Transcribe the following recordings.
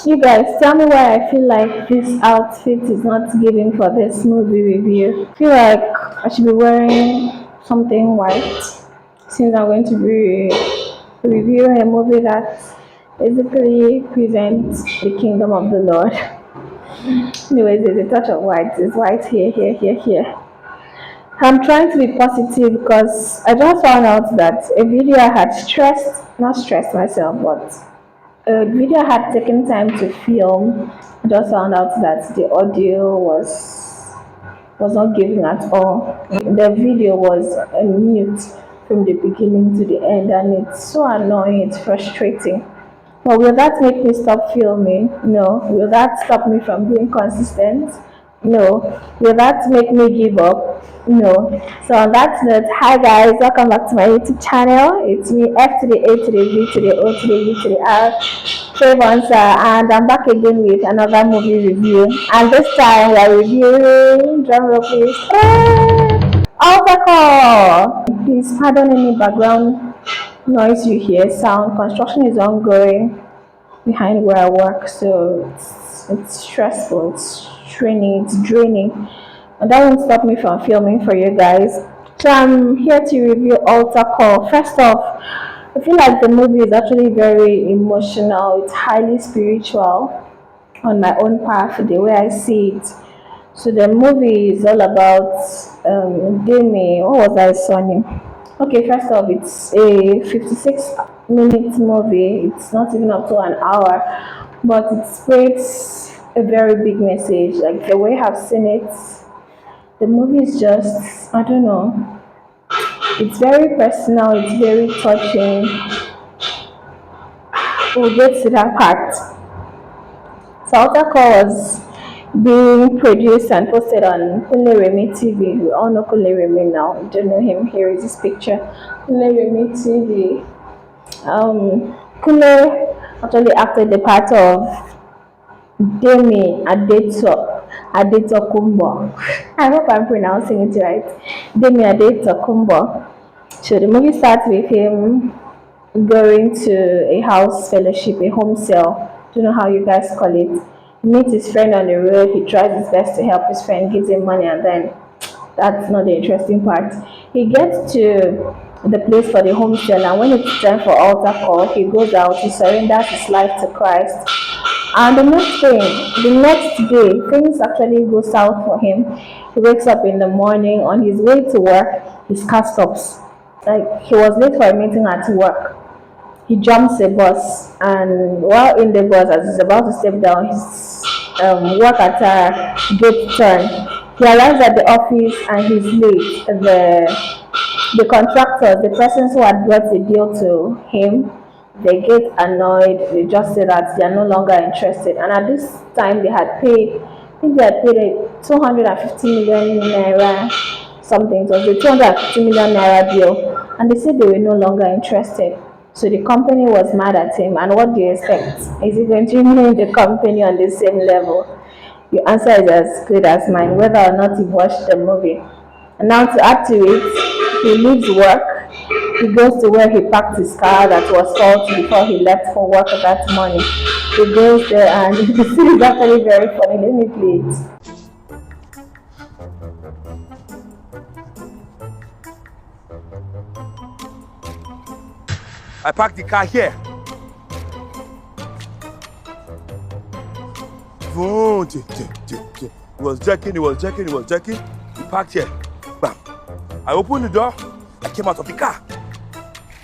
You guys, tell me why I feel like this outfit is not giving for this movie review. I feel like I should be wearing something white since I'm going to be reviewing a movie that basically presents the kingdom of the Lord. Anyways, there's a touch of white. It's white here, here, here, here. I'm trying to be positive because I just found out that a video I had not stressed myself, but a video I had taken time to film. I just found out that the audio was not giving at all. The video was mute from the beginning to the end, and it's so annoying. It's frustrating. But will that make me stop filming? No. Will that stop me from being consistent? No. Will that make me give up? No. So on that note, hi guys, welcome back to my YouTube channel. It's me, F to the A to the V to the O to the U to the R, Favour, and I'm back again with another movie review. And this time we're reviewing, drum roll please, Alcohol. Please pardon any background noise you hear. Sound construction is ongoing behind where I work, so it's stressful, it's straining, it's draining, and that won't stop me from filming for you guys. So I'm here to review Altar Call. First off, I feel like the movie is actually very emotional. It's highly spiritual on my own path, the way I see it. So the movie is all about Demi. What was I son name? Okay, first off, it's a 56-minute movie. It's not even up to an hour, but it spreads a very big message. Like the way I've seen it, the movie is just, I don't know. It's very personal. It's very touching. We'll get to that part. So Altar Call was being produced and posted on Kunle Remi TV. We all know Kunle Remi now. You don't know him. Here is his picture. Kunle Remi TV. Kunle actually acted the part of Demi Adetokunbo. I hope I'm pronouncing it right. Demi Adetokunbo. So the movie starts with him going to a house fellowship, a home cell. Don't know how you guys call it. He meets his friend on the road. He tries his best to help his friend, gives him money, and then that's not the interesting part. He gets to the place for the home cell, and when it's time for altar call, he goes out, he surrenders his life to Christ. And the next day, things actually go south for him. He wakes up in the morning. On his way to work, his car stops. Like he was late for a meeting at work. He jumps a bus, and while in the bus, as he's about to step down, his work attire gets turned. He arrives at the office and he's late. The contractors, the persons who had brought the deal to him, they get annoyed. They just say that they are no longer interested. And at this time, I think they had paid a 250 million naira something. It was a 250 million naira deal, and they said they were no longer interested. So the company was mad at him. And what do you expect? Is he going to remain the company on the same level? Your answer is as good as mine, whether or not you've watched the movie. And now to add to it, he leaves work. He goes to where he parked his car that was faulty before he left for work that morning. He goes there, and the scene is actually very funny. Let me play it. I parked the car here. He was jerking. He parked here. Bam. I opened the door. I came out of the car.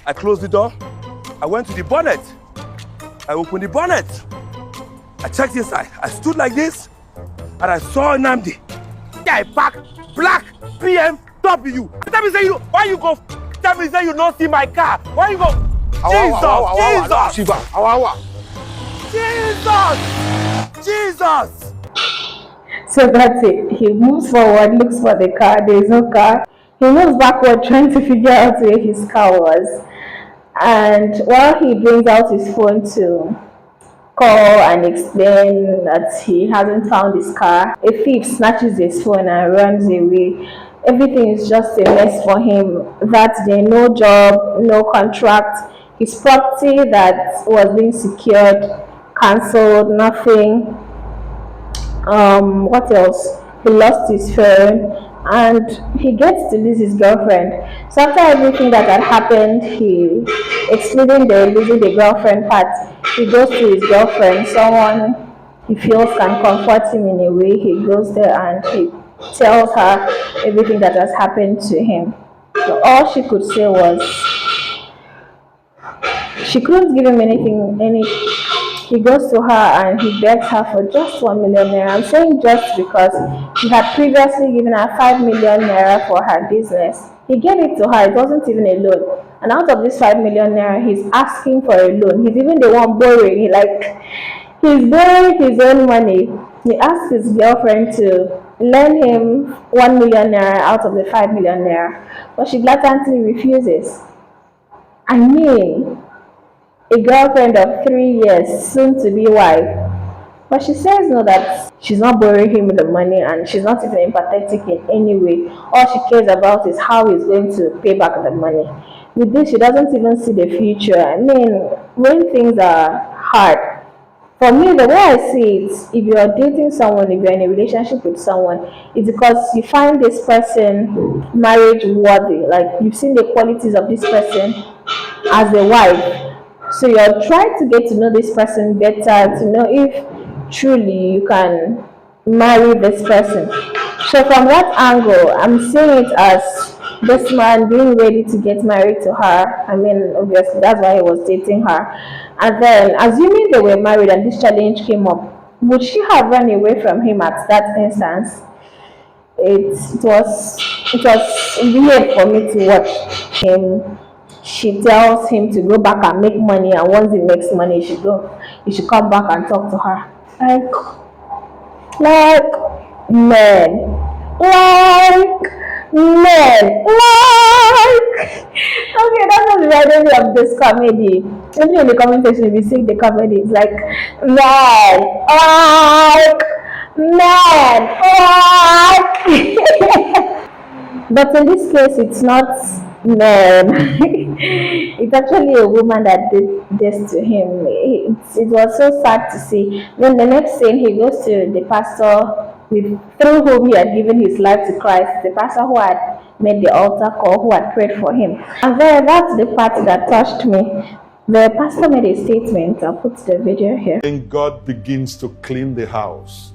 I closed the door. I went to the bonnet. I opened the bonnet. I checked inside. I stood like this, and I saw Nnamdi. I parked black BMW. Tell me say you. Why you go? Tell me say you don't see my car. Why you go? Jesus! So that's it. He moves forward, looks for the car. There is no car. He moves backward, trying to figure out where his car was. And while he brings out his phone to call and explain that he hasn't found his car, a thief snatches his phone and runs away. Everything is just a mess for him. That day, no job, no contract. His property that was being secured cancelled, nothing. What else? He lost his phone and he gets to lose his girlfriend. So after everything that had happened, he, excluding the losing the girlfriend part, he goes to his girlfriend, someone he feels can comfort him in a way. He goes there and he tells her everything that has happened to him. So all she could say was she couldn't give him any. He goes to her and he begs her for just 1 million naira. I'm saying just because he had previously given her 5 million naira for her business. He gave it to her, it wasn't even a loan. And out of this 5 million naira, he's asking for a loan. He's even the one borrowing. He's borrowing his own money. He asked his girlfriend to lend him 1 million naira out of the 5 million naira. But she blatantly refuses. I mean, a girlfriend of 3 years, soon to be wife. But she says no, that she's not borrowing him the money and she's not even empathetic in any way. All she cares about is how he's going to pay back the money. With this, she doesn't even see the future. I mean, when things are hard, for me, the way I see it, if you are dating someone, if you're in a relationship with someone, it's because you find this person marriage worthy. Like you've seen the qualities of this person as a wife. So you're trying to get to know this person better, to know if truly you can marry this person. So from that angle, I'm seeing it as this man being ready to get married to her. I mean, obviously that's why he was dating her. And then, assuming they were married and this challenge came up, would she have run away from him at that instance? It was weird for me to watch him. She tells him to go back and make money, and once he makes money, he should come back and talk to her. Like men, like men, like. Okay, that's not the idea of this comedy. Maybe in the comment section, if you see the comedy, it's like men, like men, like. But in this case, it's not men. It's actually a woman that did this to him. It was so sad to see. Then the next scene, he goes to the pastor through whom he had given his life to Christ, the pastor who had made the altar call, who had prayed for him. And then that's the part that touched me. The pastor made a statement. I'll put the video here. Then God begins to clean the house.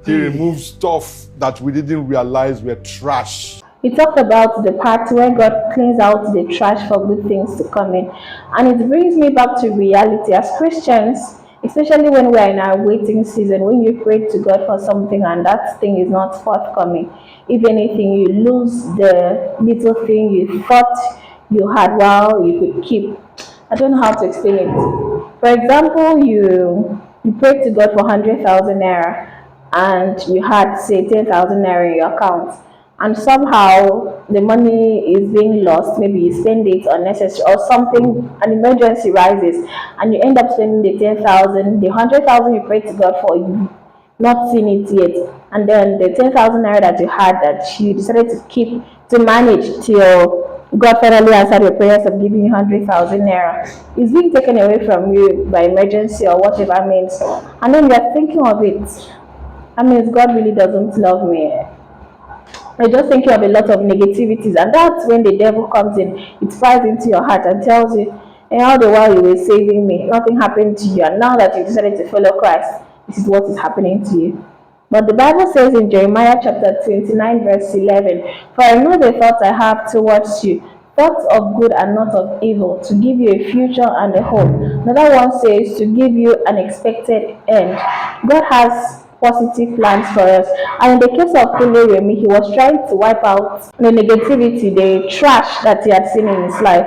He removes stuff that we didn't realize were trash. He talked about the part where God cleans out the trash for good things to come in. And it brings me back to reality as Christians, especially when we're in our waiting season, when you pray to God for something and that thing is not forthcoming. If anything, you lose the little thing you thought you had while you could keep. I don't know how to explain it. For example, you prayed to God for 100,000 naira and you had, say, 10,000 naira in your account. And somehow the money is being lost, maybe you spend it unnecessary or something, an emergency rises and you end up spending the 10,000, the 100,000 you prayed to God for, you not seen it yet, and then the 10,000 naira that you had that you decided to keep to manage till God finally answered your prayers of giving you 100,000 naira is being taken away from you by emergency or whatever means, and then you're thinking of it. I mean, God really doesn't love me. I just thinking of a lot of negativities, and that's when the devil comes in. It flies into your heart and tells you, and all the while you were saving me, nothing happened to you, and now that you decided to follow Christ, this is what is happening to you. But the Bible says in Jeremiah chapter 29 verse 11, "For I know the thoughts I have towards you, thoughts of good and not of evil, to give you a future and a hope." Another one says to give you an expected end. God has positive plans for us. And in the case of Remy, he was trying to wipe out the negativity, the trash that he had seen in his life.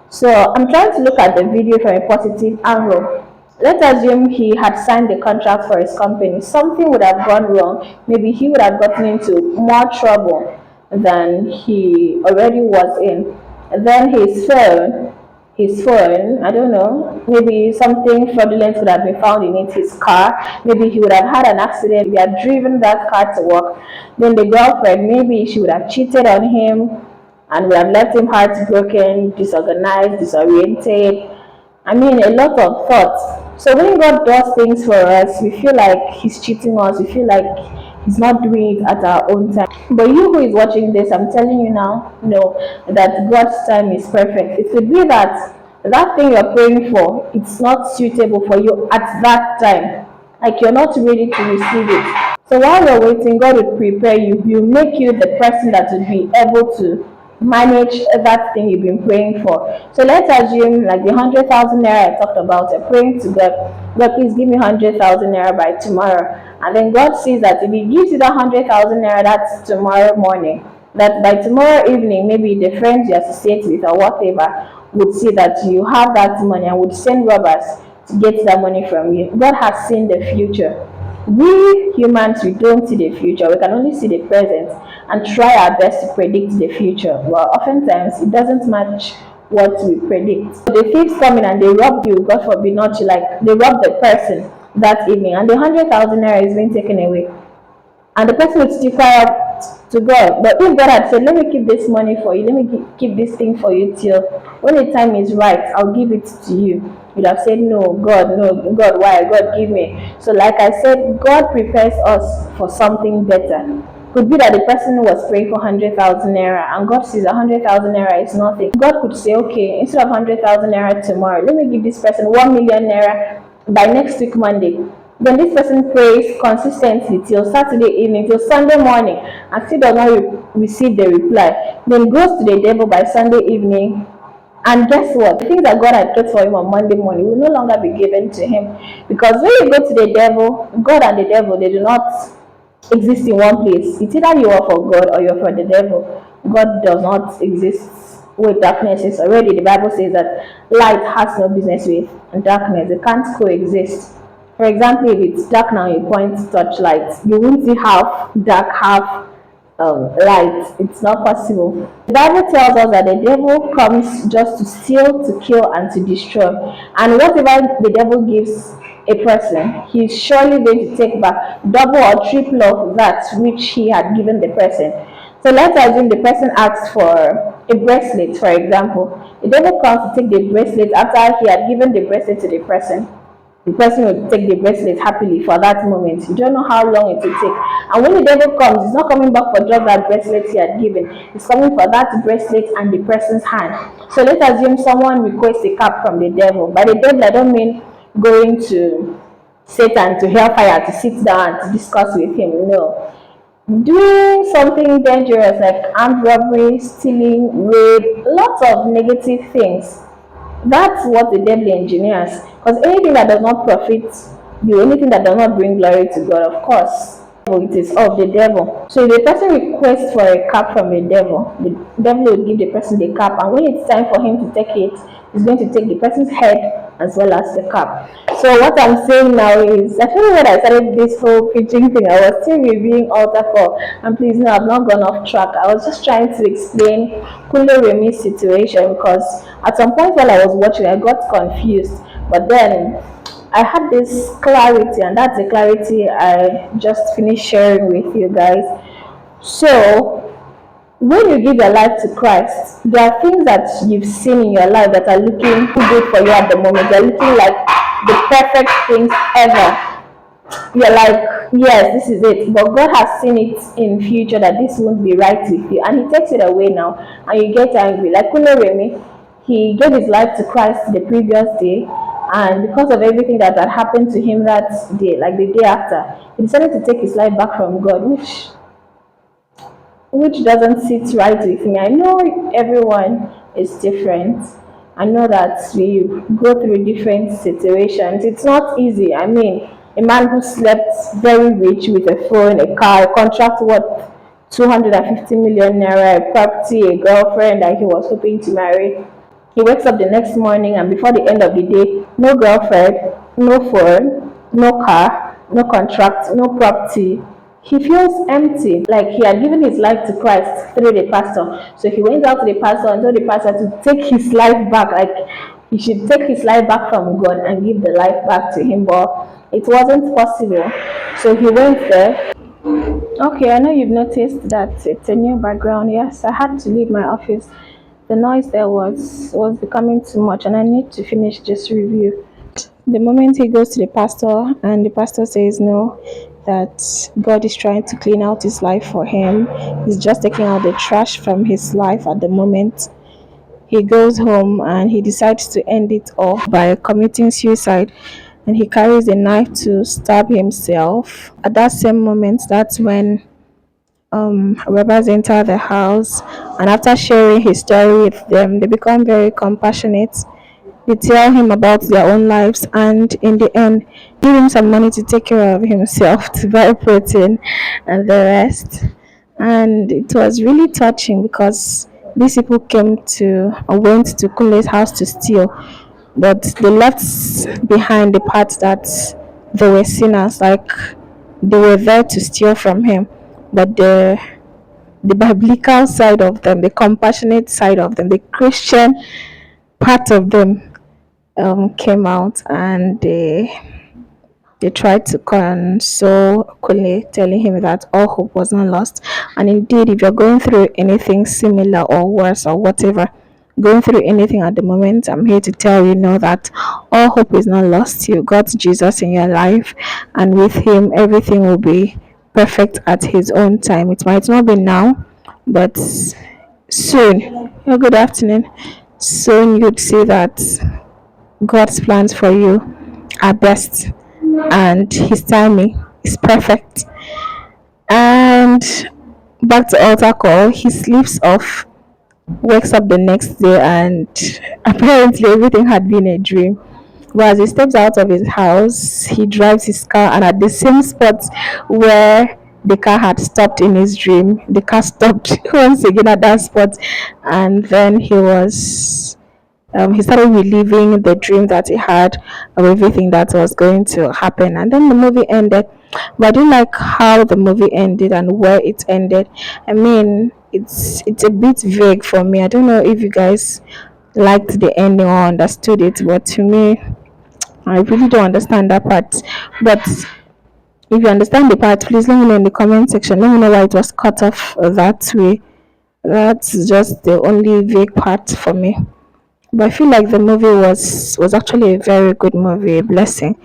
So I'm trying to look at the video from a positive angle. Let's assume he had signed the contract for his company. Something would have gone wrong. Maybe he would have gotten into more trouble than he already was in. And then his phone, I don't know, maybe something fraudulent would have been found in it, his car, maybe he would have had an accident, he had driven that car to work, then the girlfriend, maybe she would have cheated on him and would have left him heartbroken, disorganized, disoriented. I mean, a lot of thoughts. So when God does things for us, we feel like He's cheating us, we feel like He's not doing it at our own time. But you who is watching this, I'm telling you now, know that God's time is perfect. It could be that that thing you're praying for, it's not suitable for you at that time. Like you're not ready to receive it. So while you're waiting, God will prepare you. He'll make you the person that will be able to manage that thing you've been praying for. So let's assume like the 100,000 naira I talked about, you're praying to God, God, please give me 100,000 naira by tomorrow. And then God sees that if He gives you that 100,000 naira, that's tomorrow morning. That by tomorrow evening, maybe the friends you associate with or whatever would see that you have that money and would send robbers to get that money from you. God has seen the future. We humans, we don't see the future. We can only see the present and try our best to predict the future. Well, oftentimes it doesn't match what we predict. So the thieves come in and they rob you, God forbid not you, like they rob the person that evening and the 100,000 naira is being taken away. And the person would still cry out to God. But if God had said, let me keep this money for you, let me keep this thing for you till when the time is right, I'll give it to you. You'd have said, no, God, why? God, give me. So like I said, God prepares us for something better. Could be that the person was praying for 100,000 naira and God sees 100,000 naira is nothing. God could say, okay, instead of 100,000 naira tomorrow, let me give this person 1 million naira by next week Monday. Then this person prays consistently till Saturday evening, till Sunday morning, and still does not receive the reply. Then goes to the devil by Sunday evening. And guess what? The things that God had kept for him on Monday morning will no longer be given to him. Because when you go to the devil, God and the devil, they do not exist in one place. It's either you are for God or you're for the devil. God does not exist with darkness. It's already, the Bible says that light has no business with darkness. They can't coexist. For example, if it's dark now, you point torchlight, you won't see half dark, half light. It's not possible. The Bible tells us that the devil comes just to steal, to kill, and to destroy. And whatever the devil gives a person, he's surely going to take back double or triple of that which he had given the person. So let's assume the person asks for a bracelet, for example. The devil comes to take the bracelet after he had given the bracelet to the person. The person will take the bracelet happily for that moment. You don't know how long it will take. And when the devil comes, he's not coming back for just that bracelet he had given. He's coming for that bracelet and the person's hand. So let's assume someone requests a cap from the devil. By the devil, I don't mean going to Satan, to hellfire, to sit down and to discuss with him. No. Doing something dangerous like armed robbery, stealing, rape, lots of negative things. That's what the devil engineers. Because anything that does not profit you, anything that does not bring glory to God, of course, it is of the devil. So if the person requests for a cap from the devil will give the person the cap, and when it's time for him to take it, he's going to take the person's head as well as the cap. So what I'm saying now is, I feel when I started this whole preaching thing, I was still reviewing altar call. And please know, I've not gone off track. I was just trying to explain Kunle Remi's situation, because at some point while I was watching, I got confused. But then I had this clarity, and that's the clarity I just finished sharing with you guys. So when you give your life to Christ, there are things that you've seen in your life that are looking good for you at the moment. They're looking like the perfect things ever. You're like, yes, this is it. But God has seen it in future that this won't be right with you. And He takes it away now. And you get angry. Like Kunle Remi, he gave his life to Christ the previous day. And because of everything that had happened to him that day, like the day after, he decided to take his life back from God, which doesn't sit right with me. I know everyone is different. I know that we go through different situations. It's not easy. I mean, a man who slept very rich with a phone, a car, a contract worth 250 million naira, a property, a girlfriend that he was hoping to marry. He wakes up the next morning, and before the end of the day, no girlfriend, no phone, no car, no contract, no property. He feels empty, like he had given his life to Christ through the pastor. So he went out to the pastor and told the pastor to take his life back, like he should take his life back from God and give the life back to him. But it wasn't possible. So he went there. Okay, I know you've noticed that it's a new background. Yes, I had to leave my office. The noise there was becoming too much, and I need to finish this review. The moment he goes to the pastor, and the pastor says no, that God is trying to clean out his life for him, he's just taking out the trash from his life at the moment. He goes home and he decides to end it off by committing suicide, and he carries a knife to stab himself. At that same moment, that's when robbers enter the house, and after sharing his story with them, they become very compassionate. They tell him about their own lives, and in the end, give him some money to take care of himself, to buy protein and the rest. And it was really touching because these people came to or went to Kunle's house to steal, but they left behind the part that they were sinners, like they were there to steal from him, but the biblical side of them, the compassionate side of them, the Christian part of them came out, and they tried to console Kule, telling him that all hope was not lost. And indeed, if you're going through anything similar or worse or whatever, going through anything at the moment, I'm here to tell you know that all hope is not lost. You got Jesus in your life, and with him, everything will be perfect at his own time. It might not be now, but soon. Oh, good afternoon. Soon you'd see that God's plans for you are best, and his timing is perfect. And back to altar call, he sleeps off, wakes up the next day, and apparently everything had been a dream. But as he steps out of his house, he drives his car, and at the same spot where the car had stopped in his dream, the car stopped once again at that spot, and then he started reliving the dream that he had of everything that was going to happen. And then the movie ended, but I didn't like how the movie ended and where it ended. I mean, it's a bit vague for me. I don't know if you guys liked the ending or understood it, but to me, I really don't understand that part. But if you understand the part, please let me know in the comment section. Let me know why it was cut off that way. That's just the only vague part for me. But I feel like the movie was actually a very good movie, a blessing.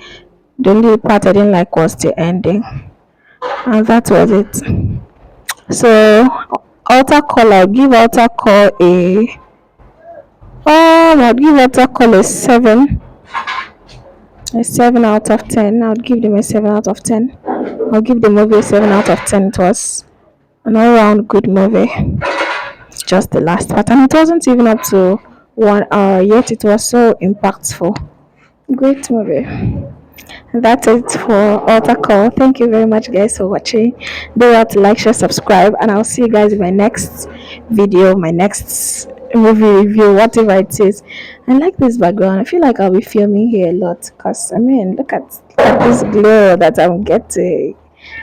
The only part I didn't like was the ending, and that was it. So altar call, I'll give altar call a 7 out of 10. I would give them a 7 out of 10. I'll give the movie a 7 out of 10. It was an all-round good movie. Just the last part, and it wasn't even up to 1 hour yet. It was so impactful. Great movie. That's it for altar call. Thank you very much, guys, for watching. Don't forget to like, share, subscribe, and I'll see you guys in my next video, my next movie review, whatever it is. I like this background. I feel like I'll be filming here a lot because, I mean, look at this glow that I'm getting.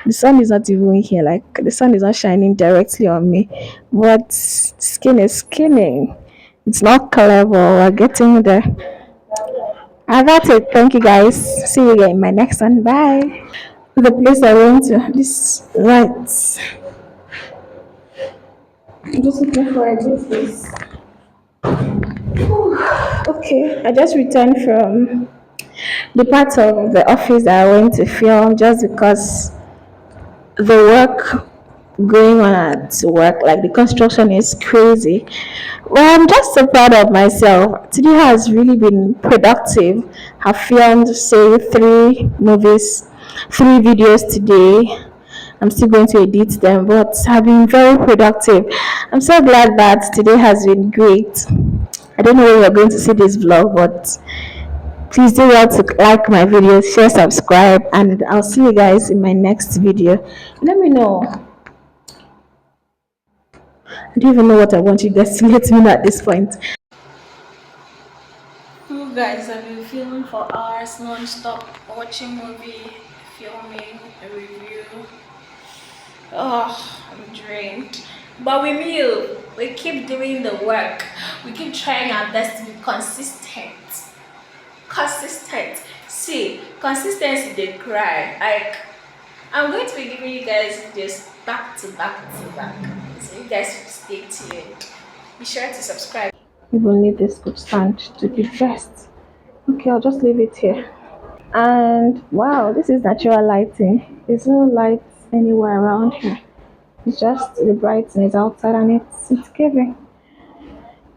The sun is not even here, like the sun is not shining directly on me, but skin is skinning. It's not clever. We're getting there. And that's it. Thank you guys. See you again in my next one. Bye. The place I went to. This right. I'm just looking for a good place. Okay, I just returned from the part of the office that I went to film just because the work going on at work, like the construction is crazy. Well, I'm just so proud of myself. Today has really been productive. I filmed, say, 3 videos today. I'm still going to edit them, but I've been very productive. I'm so glad that today has been great. I don't know where you're going to see this vlog, but please do well to like my videos, share, subscribe, and I'll see you guys in my next video. Let me know. I don't even know what I want you guys to let me know at this point. You guys have been filming for hours non-stop, watching movie, filming, a review. Oh, I'm drained. But we keep doing the work. We keep trying our best to be consistent. See, consistency they cry. Like, I'm going to be giving you guys this back to back to back. So you guys stay tuned. Be sure to subscribe. We will need this good stand to be dressed. Okay, I'll just leave it here. And wow, this is natural lighting. There's no lights anywhere around here. It's just the brightness outside, and it's giving.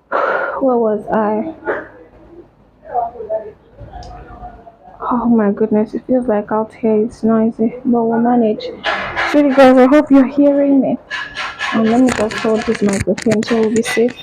Where was I? Oh my goodness, it feels like out here it's noisy, but we'll manage. So, you guys, I hope you're hearing me. And let me just hold this microphone so we'll be safe.